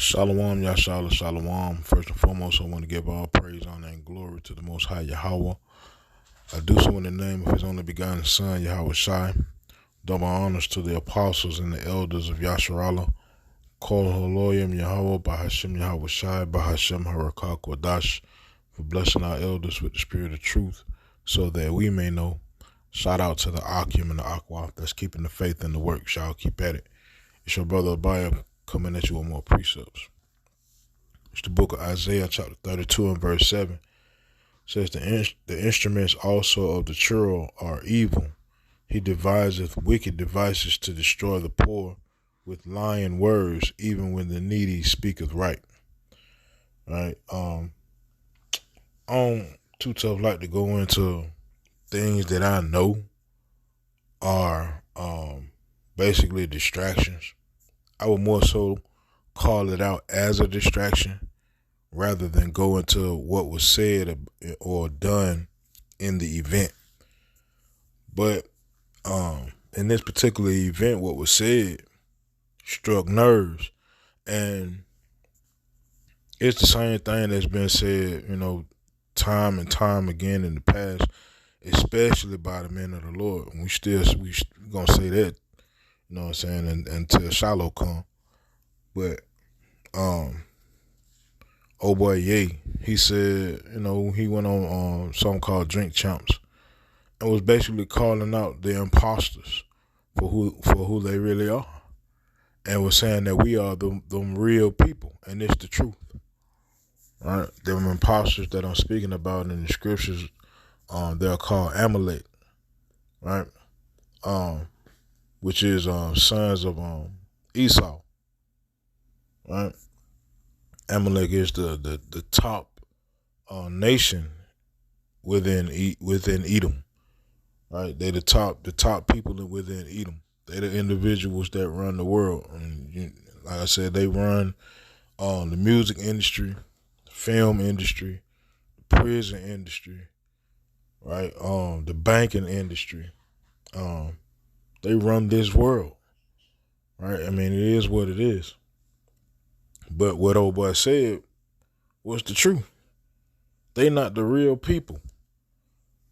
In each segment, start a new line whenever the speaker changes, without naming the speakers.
Shalom, Yashala, Shalom. First and foremost, I want to give all praise, honor, and glory to the Most High Yahweh. I do so in the name of His only begotten Son, Yahweh Shai. Double honors to the apostles and the elders of Yasharallah. Kol Haloyim Yahweh, Bahashem Yahweh Shai, Bahashem Harakah Kodash, for blessing our elders with the spirit of truth, so that we may know. Shout out to the Akim and the Aqua that's keeping the faith and the work. Shall keep at it. It's your brother Abaya coming at you with more precepts. It's the book of Isaiah, chapter 32 and verse 7. It says, the instruments also of the churl are evil. He deviseth wicked devices to destroy the poor with lying words, even when the needy speaketh right. Right? I don't too tough like to go into things that I know are basically distractions. I would more so call it out as a distraction rather than go into what was said or done in the event. But in this particular event, what was said struck nerves, and it's the same thing that's been said, time and time again in the past, especially by the men of the Lord. And we gonna say that, you know what I'm saying, until Shiloh come. But oh boy, Ye, he said, he went on something called Drink Champs and was basically calling out the imposters for who they really are, and was saying that we are them real people, and it's the truth. Right? Them imposters that I'm speaking about in the scriptures, they're called Amalek, right? Which is sons of Esau, right? Amalek is the top nation within Edom, right? They the top people within Edom. They the individuals that run the world, and like I said, they run the music industry, the film industry, the prison industry, right? The banking industry. They run this world, right? I mean, it is what it is. But what old boy said was the truth. They not the real people,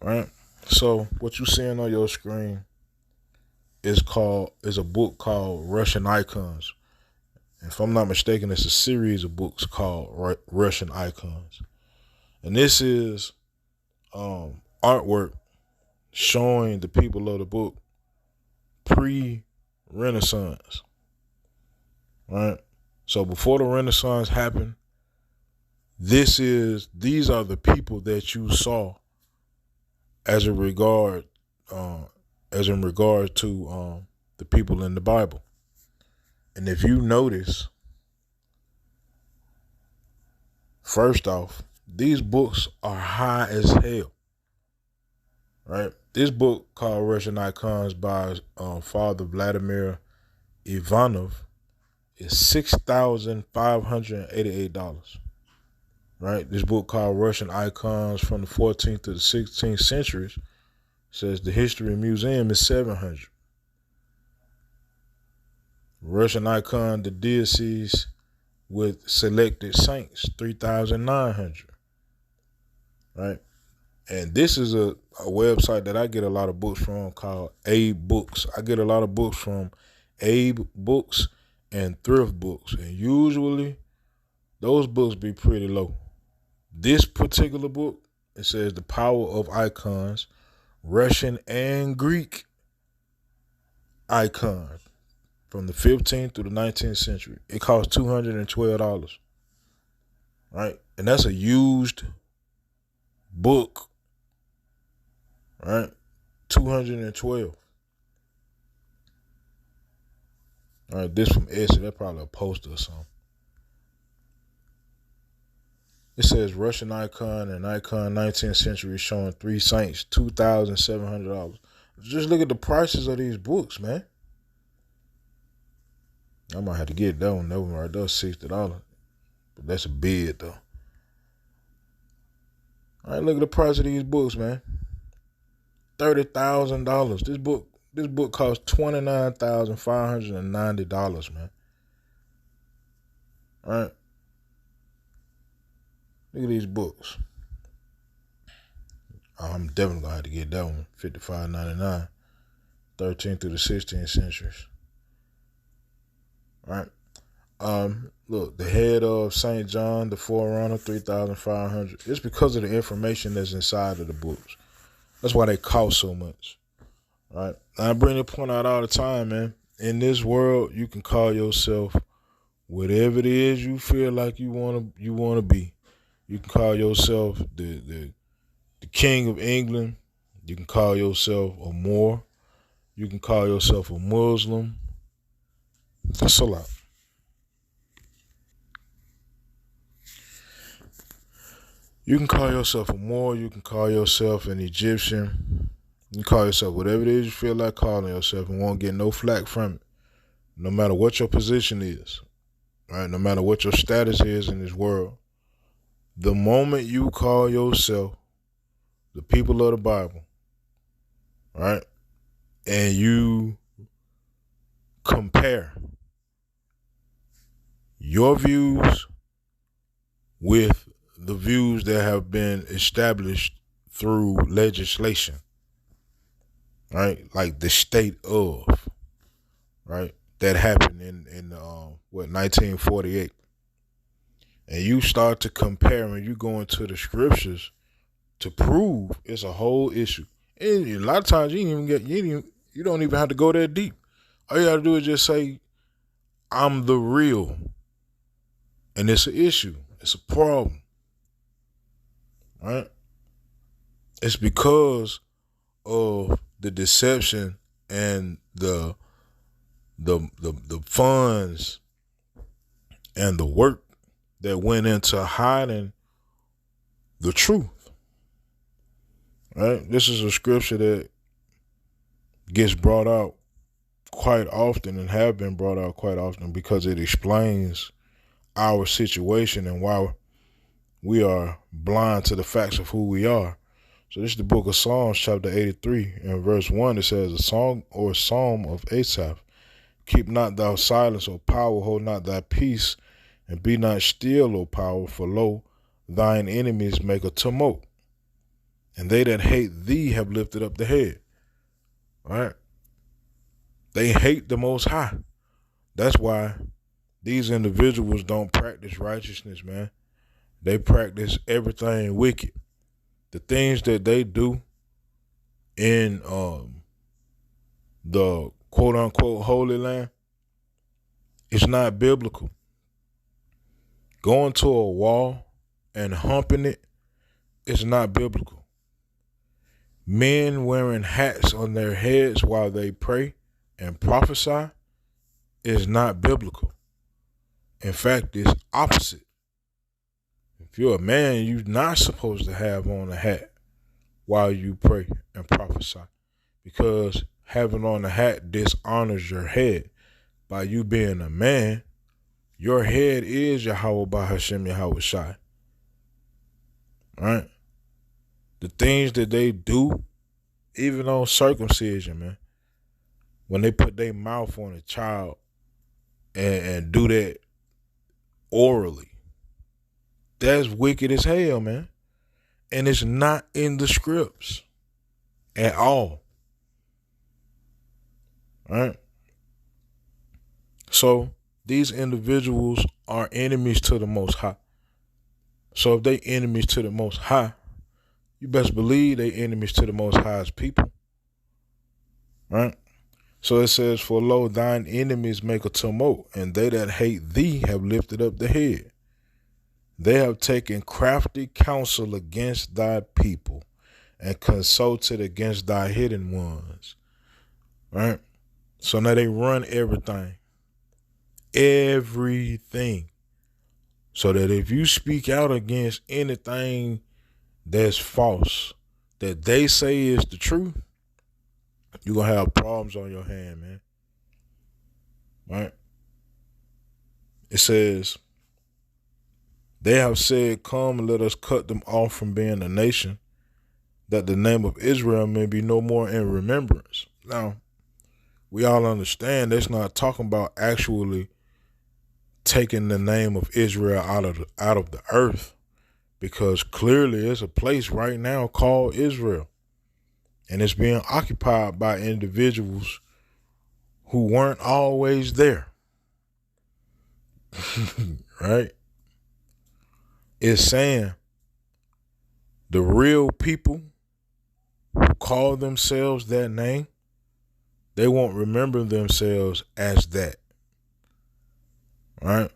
right? So what you seeing on your screen is a book called Russian Icons. If I'm not mistaken, it's a series of books called Russian Icons. And this is artwork showing the people of the book pre-Renaissance, right? So before the Renaissance happened, these are the people that you saw as in regard to the people in the Bible. And if you notice, first off, these books are high as hell, right? This book called Russian Icons by Father Vladimir Ivanov is $6,588, right? This book called Russian Icons from the 14th to the 16th centuries says the History Museum is $700. Russian Icon, the Deities with Selected Saints, $3,900, right? And this is a website that I get a lot of books from called Abe Books. I get a lot of books from Abe Books and Thrift Books, and usually those books be pretty low. This particular book, it says The Power of Icons, Russian and Greek icons from the 15th through the 19th century. It costs $212, right? And that's a used book, right? $212. All right, this from Etsy. That's probably a poster or something. It says Russian icon and icon 19th century showing three saints, $2,700. Just look at the prices of these books, man. I might have to get that one. That one right there, $60. But that's a bid, though. All right, look at the price of these books, man. $30,000. This book costs $29,590, man. All right. Look at these books. I'm definitely gonna have to get that one. $55.99. 13th through the 16th centuries. All right. Look, the head of St. John, the Forerunner, 3,500. It's because of the information that's inside of the books. That's why they cost so much. All right. I bring the point out all the time, man. In this world, you can call yourself whatever it is you feel like you wanna be. You can call yourself the king of England. You can call yourself a Moor. You can call yourself a Muslim. That's a lot. You can call yourself a Moor. You can call yourself an Egyptian. You can call yourself whatever it is you feel like calling yourself and won't get no flack from it. No matter what your position is, right? No matter what your status is in this world. The moment you call yourself the people of the Bible, right? And you compare your views with the views that have been established through legislation, right? Like the state of, right? That happened in 1948. And you start to compare when you go into the scriptures to prove it's a whole issue. And a lot of times you don't even have to go that deep. All you got to do is just say, I'm the real. And it's an issue. It's a problem. Right? It's because of the deception and the funds and the work that went into hiding the truth. Right? This is a scripture that gets brought out quite often and have been brought out quite often because it explains our situation and why we are blind to the facts of who we are. So this is the book of Psalms, chapter 83, and verse 1. It says, a song or a psalm of Asaph. Keep not thou silence, O power, hold not thy peace, and be not still, O power, for lo, thine enemies make a tumult, and they that hate thee have lifted up the head. Right? They hate the Most High. That's why these individuals don't practice righteousness, man. They practice everything wicked. The things that they do in the quote unquote Holy Land, it's not biblical. Going to a wall and humping it is not biblical. Men wearing hats on their heads while they pray and prophesy is not biblical. In fact, it's opposite. If you're a man, you're not supposed to have on a hat while you pray and prophesy, because having on a hat dishonors your head. By you being a man, your head is Yahweh Bahashem Yahweh Shai. Right? The things that they do, even on circumcision, man, when they put their mouth on a child and do that orally, that's wicked as hell, man. And it's not in the scripts at all. Right? So these individuals are enemies to the Most High. So if they enemies to the Most High, you best believe they enemies to the Most High's people. Right? So it says, for lo, thine enemies make a tumult, and they that hate thee have lifted up the head. They have taken crafty counsel against thy people and consulted against thy hidden ones. Right? So now they run everything. Everything. So that if you speak out against anything that's false, that they say is the truth, you're going to have problems on your hand, man. Right? It says, they have said, come and let us cut them off from being a nation, that the name of Israel may be no more in remembrance. Now, we all understand that's not talking about actually taking the name of Israel out of the earth, because clearly it's a place right now called Israel, and it's being occupied by individuals who weren't always there. Right? It's saying the real people who call themselves that name, they won't remember themselves as that. Right?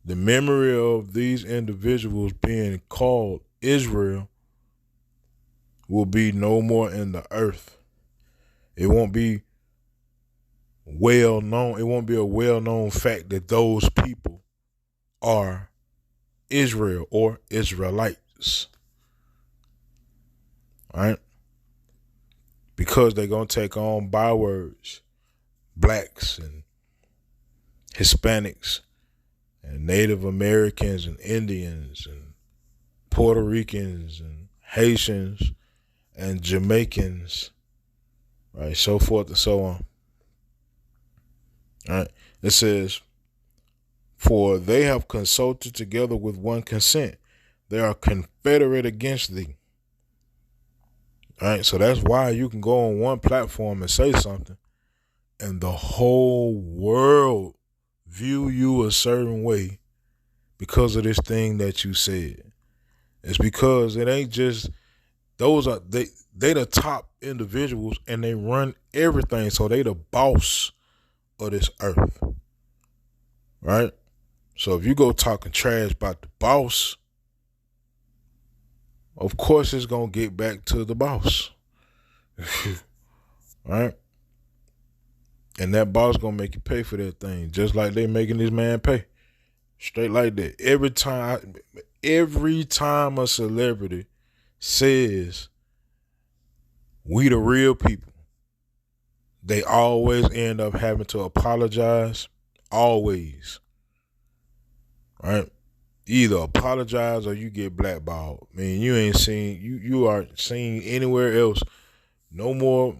The memory of these individuals being called Israel will be no more in the earth. It won't be well known. It won't be a well known fact that those people are Israel or Israelites. Right? Because they're going to take on bywords, blacks and Hispanics and Native Americans and Indians and Puerto Ricans and Haitians and Jamaicans, right, so forth and so on. All right. It says, for they have consulted together with one consent. They are confederate against thee. All right. So that's why you can go on one platform and say something, and the whole world view you a certain way because of this thing that you said. It's because it ain't just they the top individuals and they run everything. So they the boss of this earth. Right? So if you go talking trash about the boss, of course it's gonna get back to the boss. Right? And that boss gonna make you pay for that thing, just like they making this man pay. Straight like that. Every time a celebrity says we the real people, they always end up having to apologize. Always. Right? Either apologize or you get blackballed. Man, you ain't seen you aren't seen anywhere else. No more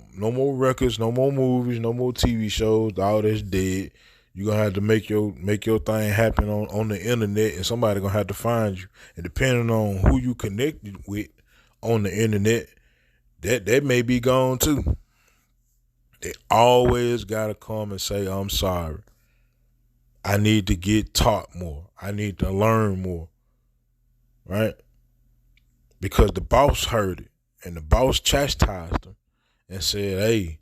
records, no more movies, no more TV shows. All that's dead. You're gonna have to make your thing happen on the internet, and somebody gonna have to find you. And depending on who you connected with on the internet, that may be gone too. They always gotta come and say, I'm sorry. I need to get taught more. I need to learn more. Right? Because the boss heard it, and the boss chastised him and said, hey,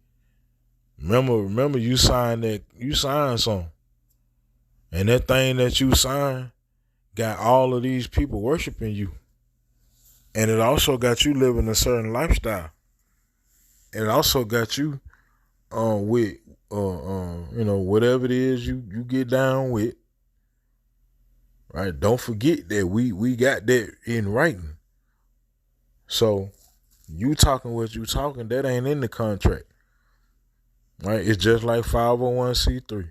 remember you signed something. And that thing that you signed got all of these people worshiping you. And it also got you living a certain lifestyle. And it also got you with whatever it is you get down with. Right? Don't forget that we got that in writing. So you talking what you talking, that ain't in the contract. Right? It's just like 501c3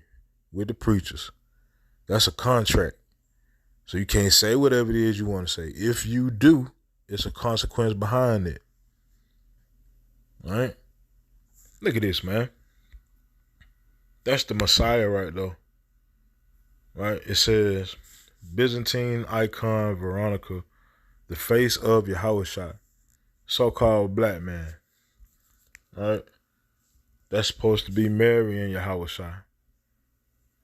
with the preachers. That's a contract. So you can't say whatever it is you want to say. If you do, it's a consequence behind it. All right? Look at this, man. That's the Messiah right there. Right? It says, Byzantine icon Veronica, the face of Yahushua, so-called black man. All right? That's supposed to be Mary and Yahushua.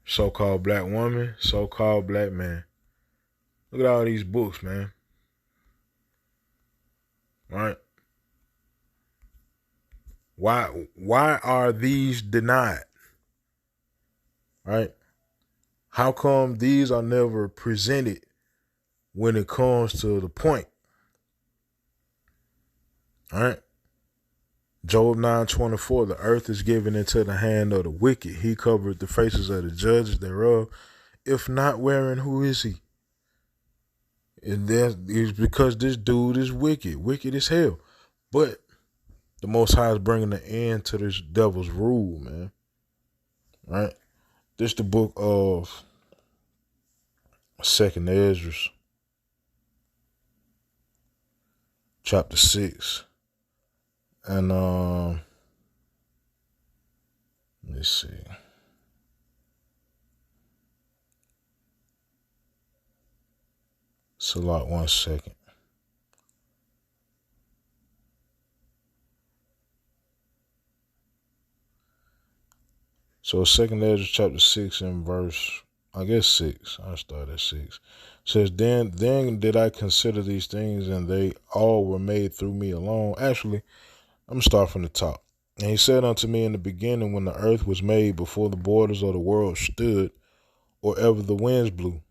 So-called black woman, so-called black man. Look at all these books, man. Right? Why are these denied? Right? How come these are never presented when it comes to the point? All right? Job 9:24, the earth is given into the hand of the wicked. He covered the faces of the judges thereof. If not wherein, who is he? And it's because this dude is wicked as hell. But the Most High is bringing an end to this devil's rule, man. Right? This the book of 2nd Ezra, chapter 6. And let me see. Salat, 1 second. So 2 chapter 6 and verse, I guess 6. I start at 6. It says, then did I consider these things, and they all were made through me alone. Actually, I'm going to start from the top. And he said unto me in the beginning, when the earth was made, before the borders of the world stood, or ever the winds blew,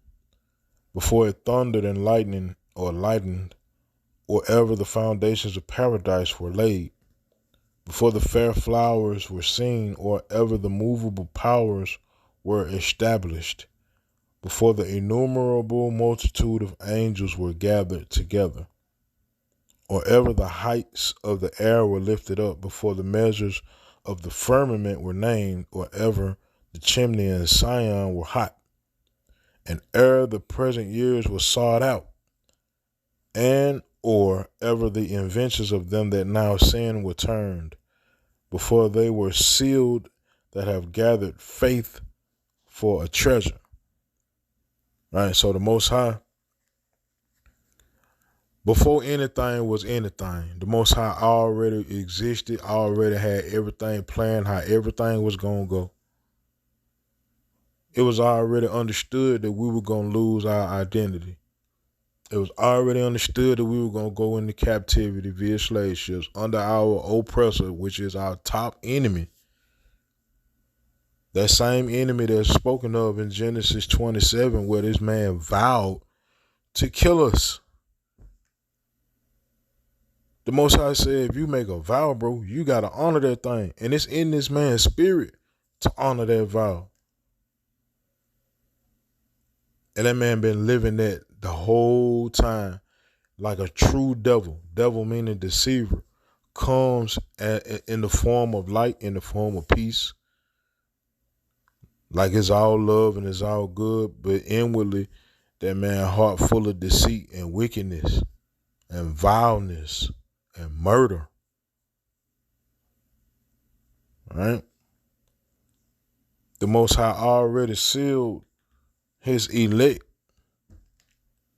before it thundered and lightened, or ever the foundations of paradise were laid, before the fair flowers were seen, or ever the movable powers were established, before the innumerable multitude of angels were gathered together, or ever the heights of the air were lifted up, before the measures of the firmament were named, or ever the chimney and Sion were hot, and ere the present years were sought out, and or ever the inventions of them that now sin were turned, before they were sealed that have gathered faith for a treasure. Right? So the Most High, before anything was anything, the Most High already existed, already had everything planned, how everything was going to go. It was already understood that we were going to lose our identity. It was already understood that we were going to go into captivity via slave ships under our oppressor, which is our top enemy. That same enemy that's spoken of in Genesis 27, where this man vowed to kill us. The Most High said, if you make a vow, bro, you got to honor that thing. And it's in this man's spirit to honor that vow. And that man been living that the whole time like a true devil. Devil meaning deceiver. Comes in the form of light, in the form of peace. Like it's all love and it's all good. But inwardly, that man heart full of deceit and wickedness and vileness and murder. Right? The Most High already sealed his elect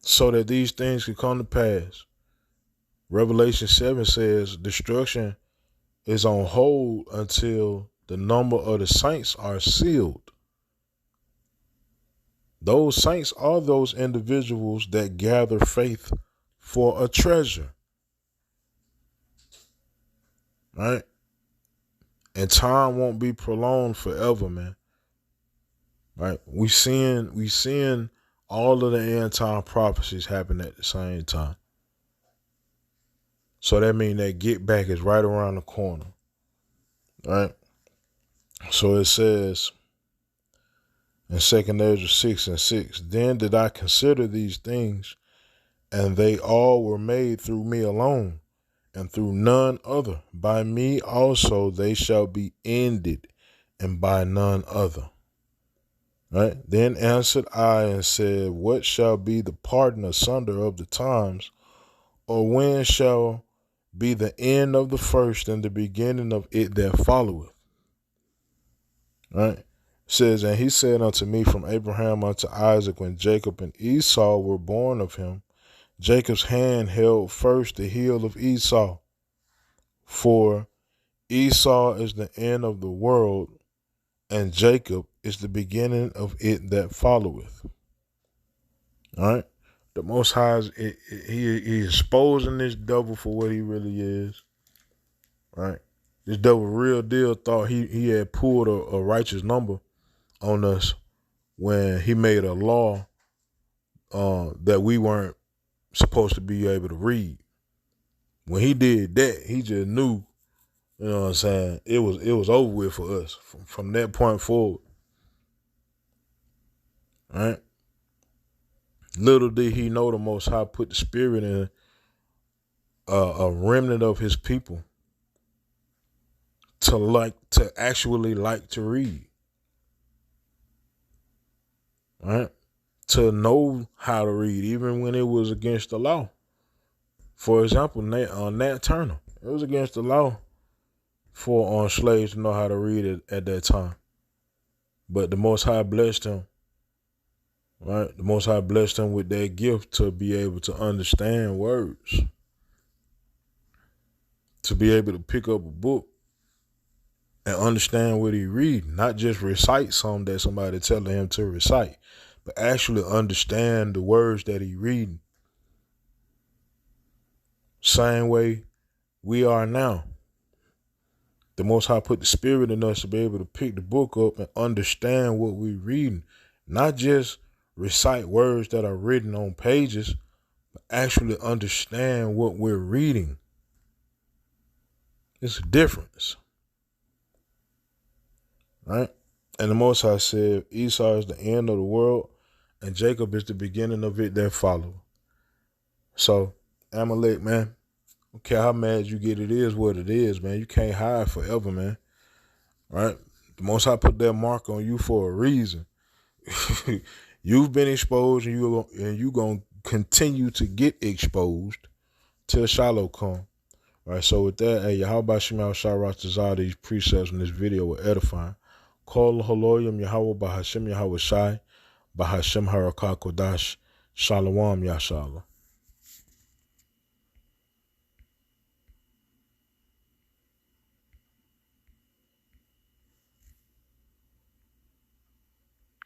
so that these things could come to pass. Revelation 7 says destruction is on hold until the number of the saints are sealed. Those saints are those individuals that gather faith for a treasure. Right? And time won't be prolonged forever, man. Right? We seeing all of the end time prophecies happen at the same time. So that means that get back is right around the corner. Right? So it says in 2 Ezra 6 and 6, then did I consider these things, and they all were made through me alone, and through none other. By me also they shall be ended, and by none other. Right? Then answered I and said, what shall be the parting asunder of the times, or when shall be the end of the first and the beginning of it that followeth? Right? It says, and he said unto me, from Abraham unto Isaac, when Jacob and Esau were born of him, Jacob's hand held first the heel of Esau. For Esau is the end of the world, and Jacob is the beginning of it that followeth. All right? The Most High, he exposing this devil for what he really is. Right? This devil real deal thought he had pulled a righteous number on us when he made a law that we weren't supposed to be able to read. When he did that, he just knew, you know what I'm saying, it was over with for us from that point forward. Right? Little did he know the Most High put the spirit in a remnant of his people to actually like to read. Right? To know how to read, even when it was against the law. For example, Nat Turner. It was against the law for slaves to know how to read it at that time. But the Most High blessed him. Right? The Most High blessed him with that gift to be able to understand words, to be able to pick up a book and understand what he read, not just recite something that somebody telling him to recite, but actually understand the words that he reading. Same way we are now. The Most High put the spirit in us to be able to pick the book up and understand what we're reading, not just recite words that are written on pages, but actually understand what we're reading. It's a difference, right? And the Most High said Esau is the end of the world and Jacob is the beginning of it that follow. So Amalek, man, don't care how mad you get, it is what it is, man. You can't hide forever, man. Right? The Most High put that mark on you for a reason. You've been exposed, and you're gonna continue to get exposed till Shiloh come. Right. So with that, hey, Yahweh Shema Shah these precepts in this video were edifying. Call Haloyim Yahweh Bahashem Yahweh Shai Bahashem Harakah Kodash Shalom Yashallah.